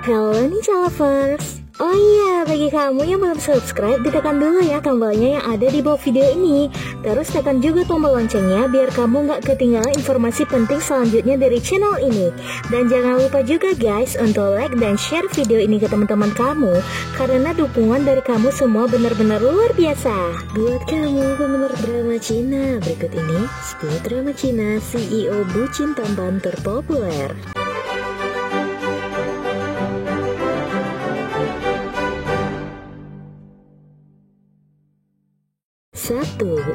Halo Ninja Lovers. Oh iya, bagi kamu yang belum subscribe, ditekan dulu ya tombolnya yang ada di bawah video ini. Terus tekan juga tombol loncengnya biar kamu gak ketinggalan informasi penting selanjutnya dari channel ini. Dan jangan lupa juga guys untuk like dan share video ini ke teman-teman kamu, karena dukungan dari kamu semua benar-benar luar biasa. Buat kamu penggemar drama Cina, berikut ini 10 drama Cina CEO bucin tampan terpopuler. 1.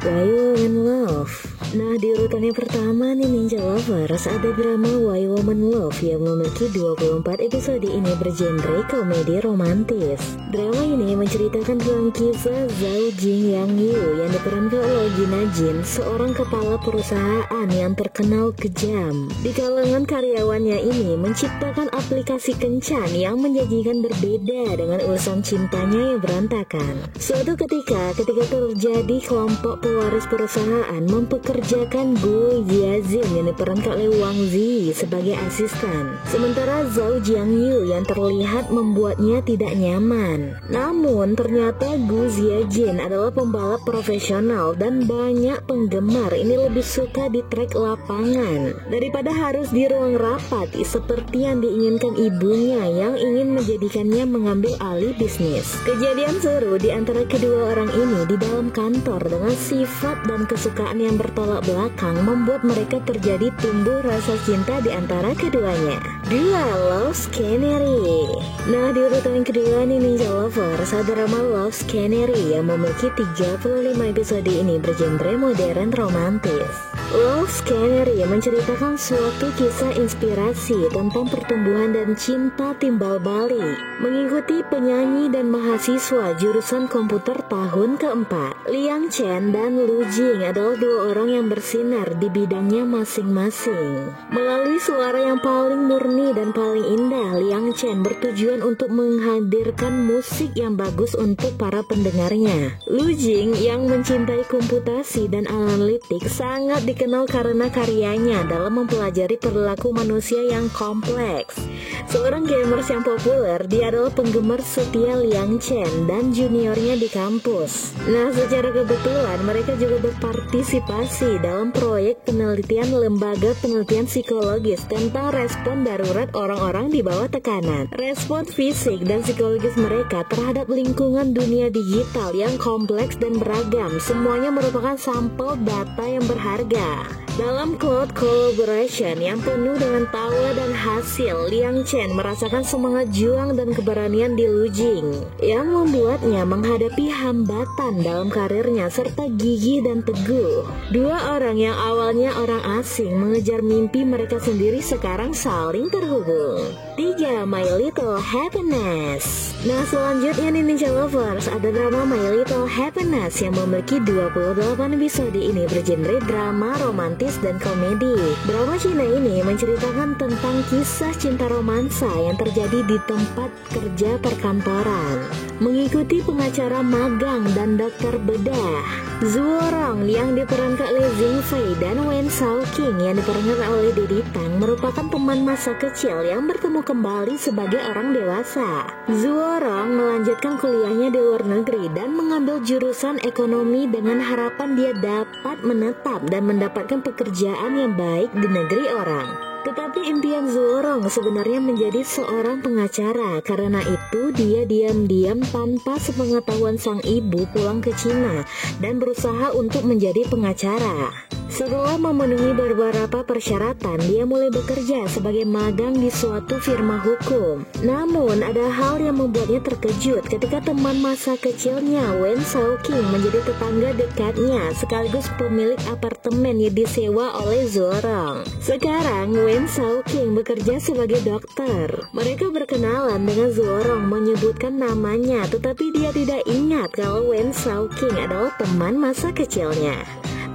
Why Woman Love. Nah, di urutan yang pertama nih Ninja Lovers, ada drama Why Woman Love yang memiliki 24 episode. Ini bergenre komedi romantis. Drama ini menceritakan tentang kisah Zhao Jing Yang Yu yang diperankan oleh Gina Jin, seorang kepala perusahaan yang terkenal kejam. Di kalangan karyawannya ini menciptakan aplikasi kencan yang menjanjikan berbeda dengan urusan cintanya yang berantakan. Suatu ketika terjadi kelompok pewaris perusahaan mempekerjakan Gu Jiazin yang diperankan oleh Wang Zi sebagai asisten. Sementara Zhao Jiangyu yang terlihat membuatnya tidak nyaman. Namun ternyata Gu Jiazin adalah pembalap profesional dan banyak penggemar ini lebih suka di trek lapangan daripada harus di ruang rapat seperti yang diinginkan ibunya yang ingin menjadikannya mengambil alih bisnis. Kejadian seru di antara kedua orang ini di dalam kantor dengan sifat dan kesukaan yang bertolak belakang membuat mereka terjadi tumbuh rasa cinta di antara keduanya. 2. Love's Canary. Nah, di urutan yang kedua nih Ninja Lovers, ada drama Love's Canary yang memiliki 35 episode. Ini bergenre modern romantis. Love's Canary menceritakan suatu kisah inspirasi tentang pertumbuhan dan cinta timbal balik mengikuti penyanyi dan mahasiswa jurusan komputer tahun keempat. Liang Chen dan Lu Jing adalah dua orang yang bersinar di bidangnya masing-masing. Melalui suara yang paling murni dan paling indah, Liang Chen bertujuan untuk menghadirkan musik yang bagus untuk para pendengarnya. Lu Jing yang mencintai komputasi dan analitik sangat dikenal karena karyanya dalam mempelajari perilaku manusia yang kompleks. Seorang gamers yang populer, dia adalah penggemar setia Liang Chen dan juniornya di kampus. Nah, secara kebetulan mereka juga berpartisipasi dalam proyek penelitian lembaga penelitian psikologis tentang respon darurat orang-orang di bawah tekanan. Respon fisik dan psikologis mereka terhadap lingkungan dunia digital yang kompleks dan beragam, semuanya merupakan sampel data yang berharga. Dalam cloud collaboration yang penuh dengan tawa dan hasil, Liang Chen merasakan semangat juang dan keberanian di Lu Jing yang membuatnya menghadapi hambatan dalam karirnya serta gigih dan teguh. Dua orang yang awalnya orang asing mengejar mimpi mereka sendiri sekarang saling terhubung. 3. My Little Happiness. Nah, selanjutnya nih Ninja Lovers, ada drama My Little Happiness yang memiliki 28 episode. Ini bergenre drama romantis dan komedi. Drama Cina ini menceritakan tentang kisah cinta romansa yang terjadi di tempat kerja perkantoran mengikuti pengacara magang dan dokter bedah. Zuorong yang diperankan oleh Zhang Fei dan Wen Shaoqing yang diperankan oleh Daddy Tang merupakan teman masa kecil yang bertemu kembali sebagai orang dewasa. Zuorong melanjutkan kuliahnya di luar negeri dan mengambil jurusan ekonomi dengan harapan dia dapat menetap dan mendapatkan pekerjaan yang baik di negeri orang. Tetapi impian Zuorong sebenarnya menjadi seorang pengacara. Karena itu dia diam-diam tanpa sepengetahuan sang ibu pulang ke Cina dan berusaha untuk menjadi pengacara. Setelah memenuhi beberapa persyaratan, dia mulai bekerja sebagai magang di suatu firma hukum. Namun ada hal yang membuatnya terkejut ketika teman masa kecilnya Wen Shaoqing menjadi tetangga dekatnya sekaligus pemilik apartemen yang disewa oleh Zuorong. Sekarang Wen Shaoqing bekerja sebagai dokter. Mereka berkenalan dengan Zuorong menyebutkan namanya, tetapi dia tidak ingat kalau Wen Shaoqing adalah teman masa kecilnya.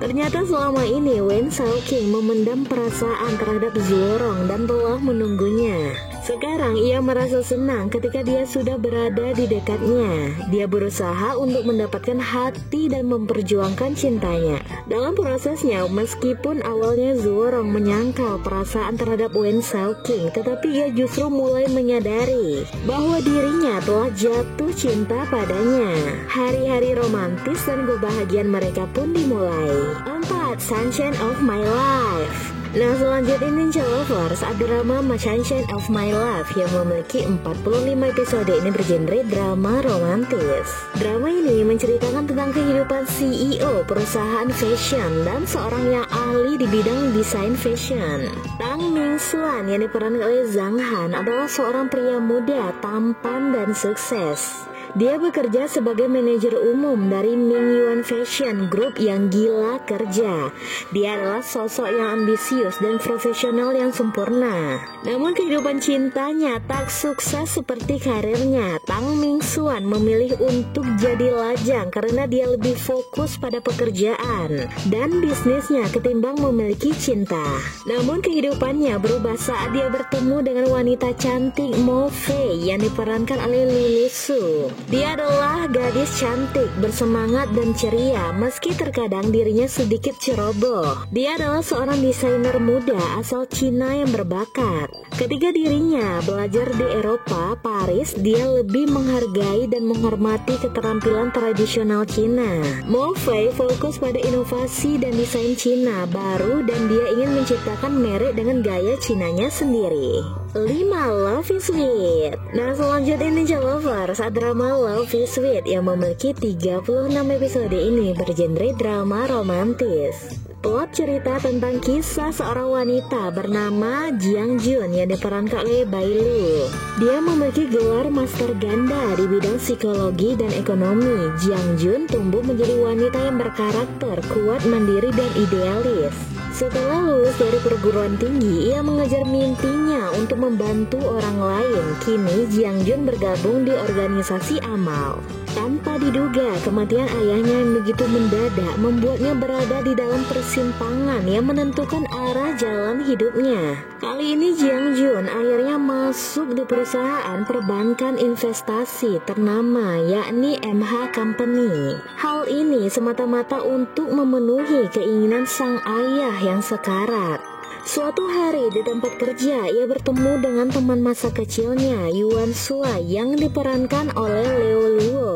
Ternyata selama ini Wen Shaoqing memendam perasaan terhadap Zuorong dan telah menunggunya. Sekarang ia merasa senang ketika dia sudah berada di dekatnya. Dia berusaha untuk mendapatkan hati dan memperjuangkan cintanya. Dalam prosesnya, meskipun awalnya Zuorong menyangkal perasaan terhadap Wen Xiaoqing, tetapi ia justru mulai menyadari bahwa dirinya telah jatuh cinta padanya. Hari-hari romantis dan kebahagiaan mereka pun dimulai. 4. Sunshine of My Life. Nah, selanjutnya Ninja Lovers, ada drama Sunshine of My Life yang memiliki 45 episode. Ini bergenre drama romantis. Drama ini menceritakan tentang kehidupan CEO perusahaan fashion dan seorang yang ahli di bidang desain fashion. Tang Mingxuan yang diperankan oleh Zhang Han adalah seorang pria muda, tampan dan sukses. Dia bekerja sebagai manajer umum dari Mingyuan Fashion Group yang gila kerja. Dia adalah sosok yang ambisius dan profesional yang sempurna. Namun kehidupan cintanya tak sukses seperti karirnya. Tang Mingxuan memilih untuk jadi lajang karena dia lebih fokus pada pekerjaan dan bisnisnya ketimbang memiliki cinta. Namun kehidupannya berubah saat dia bertemu dengan wanita cantik Mo Fei yang diperankan oleh Lily Su. Dia adalah gadis cantik, bersemangat dan ceria meski terkadang dirinya sedikit ceroboh. Dia adalah seorang desainer muda asal Cina yang berbakat. Ketika dirinya belajar di Eropa, Paris, dia lebih menghargai dan menghormati keterampilan tradisional Cina. Mo Fei fokus pada inovasi dan desain Cina baru dan dia ingin menciptakan merek dengan gaya Cinanya sendiri. 5. Love is Sweet. Nah, selanjutnya Ninja Lovers, drama Love is Sweet yang memiliki 36 episode. Ini bergenre drama romantis. Plot cerita tentang kisah seorang wanita bernama Jiang Jun yang diperankan oleh Bai Lu. Dia memiliki gelar master ganda di bidang psikologi dan ekonomi. Jiang Jun tumbuh menjadi wanita yang berkarakter, kuat, mandiri, dan idealis. Setelah lulus dari perguruan tinggi, ia mengejar mimpinya untuk membantu orang lain. Kini Jiang Jun bergabung di organisasi amal. Tanpa diduga, kematian ayahnya yang begitu mendadak membuatnya berada di dalam persimpangan yang menentukan arah jalan hidupnya. Kali ini Jiang Jun akhirnya masuk di perusahaan perbankan investasi ternama, yakni MH Company. Hal ini semata-mata untuk memenuhi keinginan sang ayah yang sekarat. Suatu hari di tempat kerja, ia bertemu dengan teman masa kecilnya, Yuan Shuai, yang diperankan oleh Leo Luo.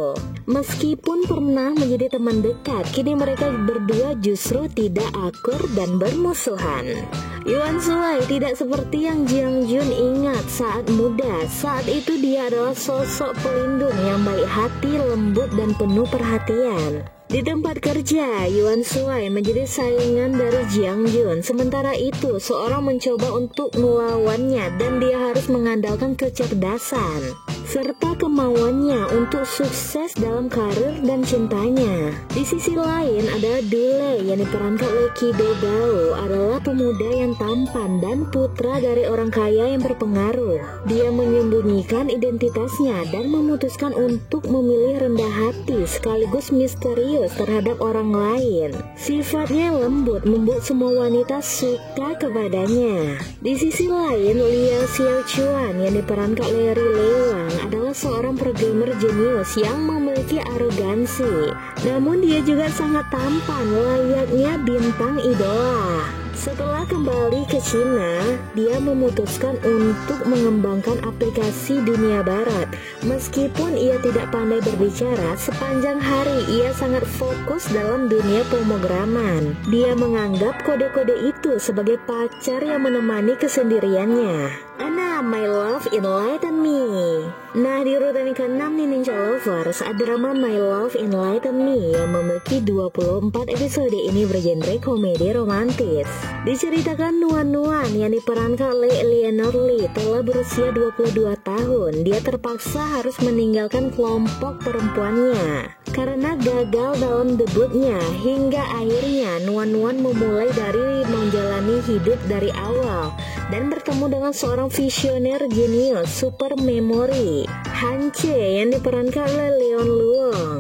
Meskipun pernah menjadi teman dekat, kini mereka berdua justru tidak akur dan bermusuhan. Yuan Shuai tidak seperti yang Jiang Jun ingat saat muda. Saat itu dia adalah sosok pelindung yang baik hati, lembut, dan penuh perhatian. Di tempat kerja, Yuan Shuai menjadi saingan dari Jiang Jun. Sementara itu, seorang mencoba untuk melawannya dan dia harus mengandalkan kecerdasan serta kemauannya untuk sukses dalam karir dan cintanya. Di sisi lain, ada Dule yang diperankan oleh Ki Do Gao, adalah pemuda yang tampan dan putra dari orang kaya yang berpengaruh. Dia menyembunyikan identitasnya dan memutuskan untuk memilih rendah hati sekaligus misterius terhadap orang lain. Sifatnya lembut membuat semua wanita suka kepadanya. Di sisi lain, Liao Xiaochuan yang diperankan oleh Ri Lewang adalah seorang programmer jenius yang memiliki arogansi. Namun dia juga sangat tampan, layaknya bintang idola. Setelah kembali ke Cina, dia memutuskan untuk mengembangkan aplikasi dunia barat. Meskipun ia tidak pandai berbicara, sepanjang hari ia sangat fokus dalam dunia pemrograman. Dia menganggap kode-kode itu sebagai pacar yang menemani kesendiriannya. My Love Enlighten Me. Nah, di urutan ke-6 nih Ninja Lovers, ada drama My Love Enlighten Me yang memiliki 24 episode. Ini bergenre komedi romantis. Diceritakan Nuan yang diperankan oleh Eleanor Lee telah berusia 22 tahun. Dia terpaksa harus meninggalkan kelompok perempuannya karena gagal dalam debutnya. Hingga akhirnya Nuan memulai dari menjalani hidup dari awal dan bertemu dengan seorang visioner jenius super memory, Han Che, yang diperankan oleh Leon Luong.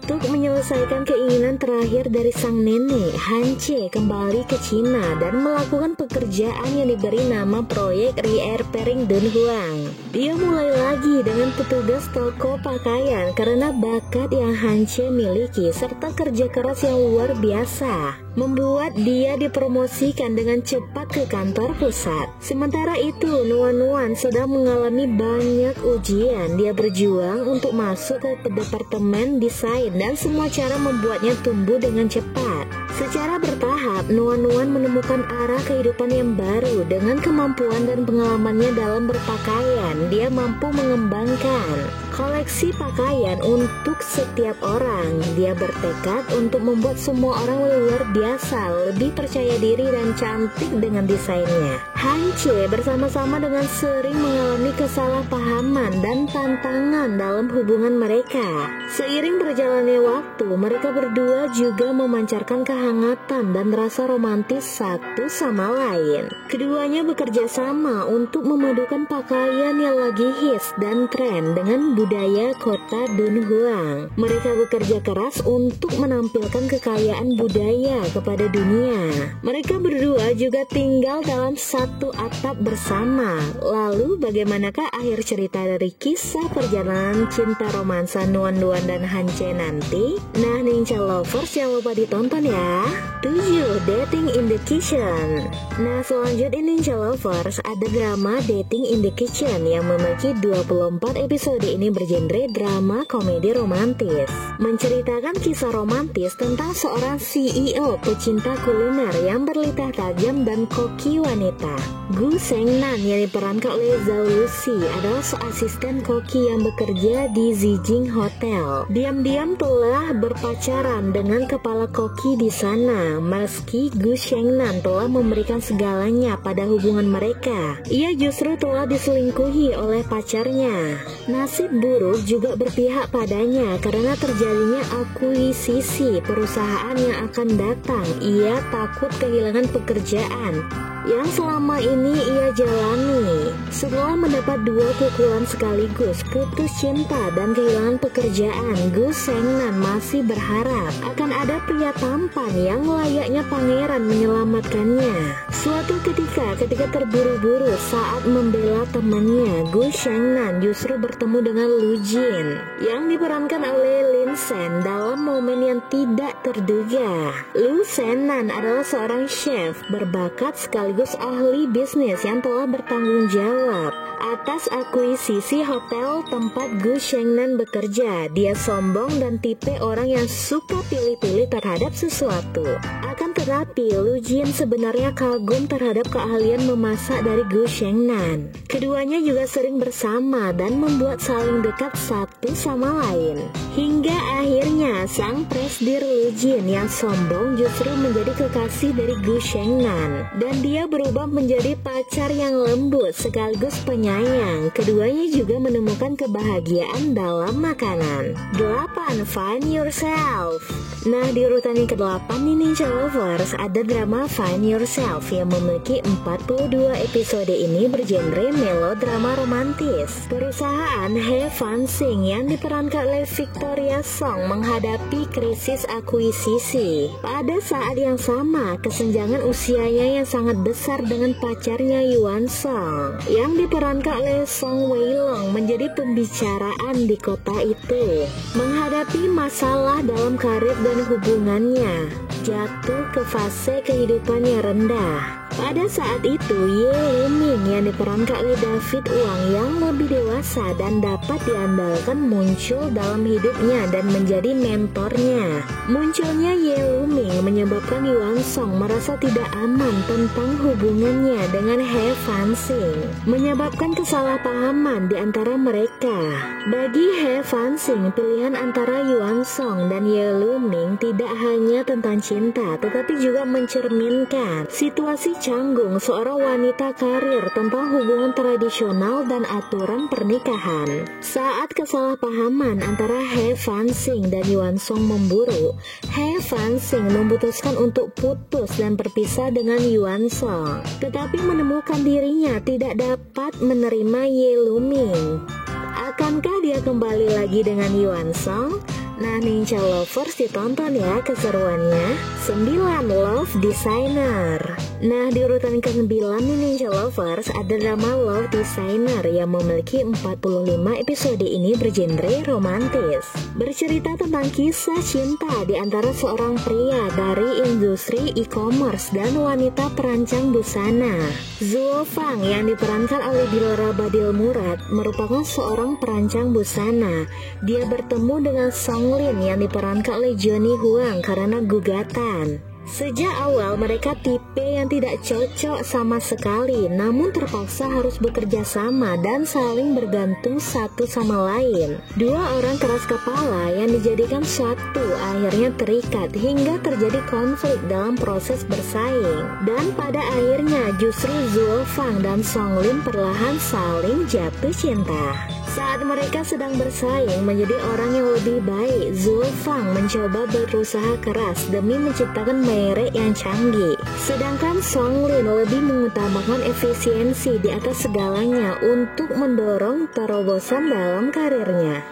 untuk menyelesaikan keinginan terakhir dari sang nenek, Han Che kembali ke Cina dan melakukan pekerjaan yang diberi nama proyek re-repairing Dunhuang. Dia mulai lagi dengan petugas toko pakaian karena bakat yang Han Che miliki serta kerja keras yang luar biasa membuat dia dipromosikan dengan cepat ke kantor pusat. Sementara itu, Nuan Nuan sedang mengalami banyak ujian. Dia berjuang untuk masuk ke departemen desain dan semua cara membuatnya tumbuh dengan cepat. Secara bertahap, Nuan Nuan menemukan arah kehidupan yang baru. Dengan kemampuan dan pengalamannya dalam berpakaian, dia mampu mengembangkan koleksi pakaian untuk setiap orang. Dia bertekad untuk membuat semua orang luar biasa, lebih percaya diri dan cantik dengan desainnya. Han Che bersama-sama dengan sering mengalami kesalahpahaman dan tantangan dalam hubungan mereka. Seiring berjalannya waktu, mereka berdua juga memancarkan kehangatan dan rasa romantis satu sama lain. Keduanya bekerja sama untuk memadukan pakaian yang lagi hits dan tren dengan budaya kota Dunhuang. Mereka bekerja keras untuk menampilkan kekayaan budaya kepada dunia. Mereka berdua juga tinggal dalam satu atap bersama. Lalu bagaimanakah akhir cerita dari kisah perjalanan cinta romansa Nuan Nuan dan Han Che nanti? Nah, Ninja Lovers, jangan lupa ditonton ya. 7. Dating in the Kitchen. Nah, selanjutnya Ninja Lovers, ada drama Dating in the Kitchen yang memiliki 24 episode. Ini bergenre drama komedi romantis, menceritakan kisah romantis tentang seorang CEO pecinta kuliner yang berlidah tajam dan koki wanita. Gu Shengnan yang diperankan oleh Zhao Lusi adalah asisten koki yang bekerja di Zijing Hotel. Diam-diam telah berpacaran dengan kepala koki di sana. Meski Gu Shengnan telah memberikan segalanya pada hubungan mereka, ia justru telah diselingkuhi oleh pacarnya. Nasib buruk juga berpihak padanya karena terjadinya akuisisi perusahaan yang akan datang. Ia takut kehilangan pekerjaan yang selama ini ia jalani. Setelah mendapat dua pukulan sekaligus, putus cinta dan kehilangan pekerjaan, Gu Shengnan masih berharap akan ada pria tampan yang layaknya pangeran menyelamatkannya. Suatu ketika terburu-buru saat membela temannya, Gu Shengnan justru bertemu dengan Lu Jin yang diperankan oleh Lin Shen dalam momen yang tidak terduga. Lu Shengnan adalah seorang chef berbakat sekaligus ahli bisnis yang telah bertanggung jawab atas akuisisi hotel tempat Gu Shengnan bekerja. Dia sombong dan tipe orang yang suka pilih-pilih terhadap sesuatu. Akan tetapi, Lu Jin sebenarnya kagum terhadap keahlian memasak dari Gu Shengnan. Keduanya juga sering bersama dan membuat saling dekat satu sama lain. Hingga akhirnya sang presdir Lu Jin yang sombong justru menjadi kekasih dari Gu Shengnan, dan dia berubah menjadi pacar yang lembut sekaligus penyayang. Keduanya juga menemukan kebahagiaan dalam makanan. 8. Find Yourself. Nah, di urutan yang ke-8 nih Ninja Lovers, ada drama Find Yourself yang memiliki 42 episode. Ini bergenre melodrama romantis. Perusahaan He Fan Sing yang diperankan oleh Victoria Song menghadapi krisis akuisisi. Pada saat yang sama, kesenjangan usianya yang sangat besar dengan pacarnya Yuan Song yang diperankan oleh Song Weilong menjadi pembicaraan di kota itu. Menghadapi masalah dalam karir dan hubungannya, jatuh ke fase kehidupan yang rendah. Pada saat itu, Ye Luming yang diperankan oleh David Wang yang lebih dewasa dan dapat diandalkan muncul dalam hidupnya dan menjadi mentornya. Munculnya Ye Luming menyebabkan Yuan Song merasa tidak aman tentang hubungannya dengan He Fan Sing, menyebabkan kesalahpahaman di antara mereka. Bagi He Fan Sing, pilihan antara Yuan Song dan Ye Luming tidak hanya tentang cinta, tetapi juga mencerminkan situasi canggung seorang wanita karir tentang hubungan tradisional dan aturan pernikahan. Saat kesalahpahaman antara He Fan Sing dan Yuan Song memburuk, He Fan Sing memutuskan untuk putus dan berpisah dengan Yuan Song, tetapi menemukan dirinya tidak dapat menerima Ye Luming. Akankah dia kembali lagi dengan Yuan Song? Nah, Ninja Lovers ditonton ya keseruannya. 9. Love Designer. Nah, di urutan ke-9 nih Ninja Lovers ada drama Love Designer yang memiliki 45 episode. Ini bergenre romantis. Bercerita tentang kisah cinta di antara seorang pria dari industri e-commerce dan wanita perancang busana. Zuo Fang yang diperankan oleh Dilara Badil Murad merupakan seorang perancang busana. Dia bertemu dengan Song Lin yang diperankan oleh Johnny Huang karena gugatan. Sejak awal mereka tipe yang tidak cocok sama sekali, namun terpaksa harus bekerja sama dan saling bergantung satu sama lain. Dua orang keras kepala yang dijadikan satu akhirnya terikat hingga terjadi konflik dalam proses bersaing. Dan pada akhirnya justru Zuo Fang dan Song Lin perlahan saling jatuh cinta. Saat mereka sedang bersaing menjadi orang yang lebih baik, Zuo Fang mencoba berusaha keras demi menciptakan merek yang canggih. Sedangkan Song Lin lebih mengutamakan efisiensi di atas segalanya untuk mendorong terobosan dalam karirnya.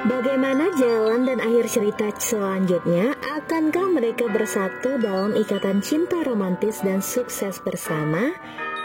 Bagaimana jalan dan akhir cerita selanjutnya? Akankah mereka bersatu dalam ikatan cinta romantis dan sukses bersama?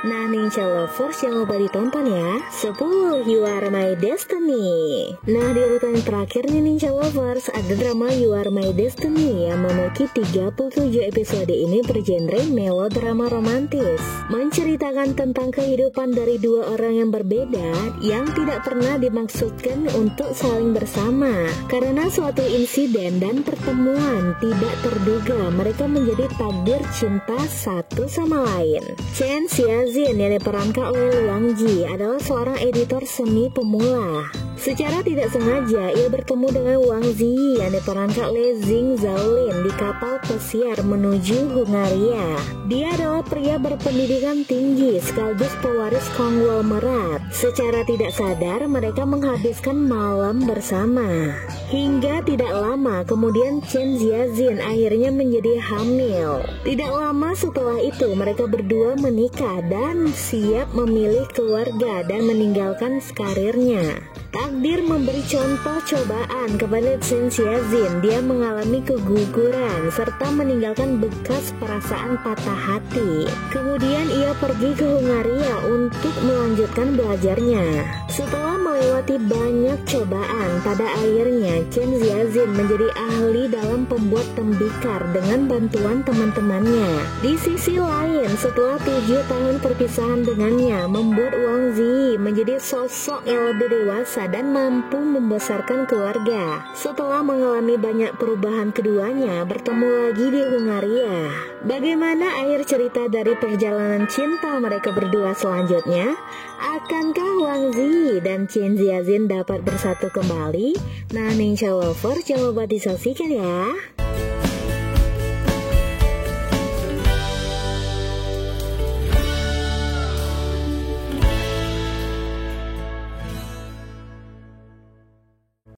Nah, Ninja Lovers jangan lupa ditonton ya. 10. You Are My Destiny. Nah, di urutan terakhir nih Ninja Lovers ada drama You Are My Destiny yang memiliki 37 episode. Ini bergenre melodrama romantis, menceritakan tentang kehidupan dari dua orang yang berbeda yang tidak pernah dimaksudkan untuk saling bersama. Karena suatu insiden dan pertemuan tidak terduga, mereka menjadi takdir cinta satu sama lain. Chen Xiazi yang diperankan oleh Wang Ji adalah seorang editor seni pemula. Secara tidak sengaja, ia bertemu dengan Wang Zi yang diperankan oleh Xing Zaolin di kapal pesiar menuju Hungaria. Dia adalah pria berpendidikan tinggi sekaligus pewaris konglomerat. Secara tidak sadar, mereka menghabiskan malam bersama. Hingga tidak lama kemudian Chen Xiaozin akhirnya menjadi hamil. Tidak lama setelah itu, mereka berdua menikah dan siap memilih keluarga dan meninggalkan karirnya. Takdir memberi contoh cobaan kepada Chen Xiaozin. Dia mengalami keguguran serta meninggalkan bekas perasaan patah hati. Kemudian ia pergi ke Hungaria untuk melanjutkan belajarnya. Setelah melewati banyak cobaan, pada akhirnya Chen Xiaozin menjadi ahli dalam pembuat tembikar dengan bantuan teman-temannya. Di sisi lain, setelah 7 tahun perpisahan dengannya, membuat Wang Zi menjadi sosok yang lebih dewasa dan mampu membesarkan keluarga. Setelah mengalami banyak perubahan, keduanya bertemu lagi di Hungaria. Bagaimana akhir cerita dari perjalanan cinta mereka berdua selanjutnya? Akankah Wang Zi dan Chen Xiaozin dapat bersatu kembali? Nah, Ninja Lover jangan lupa disaksikan ya.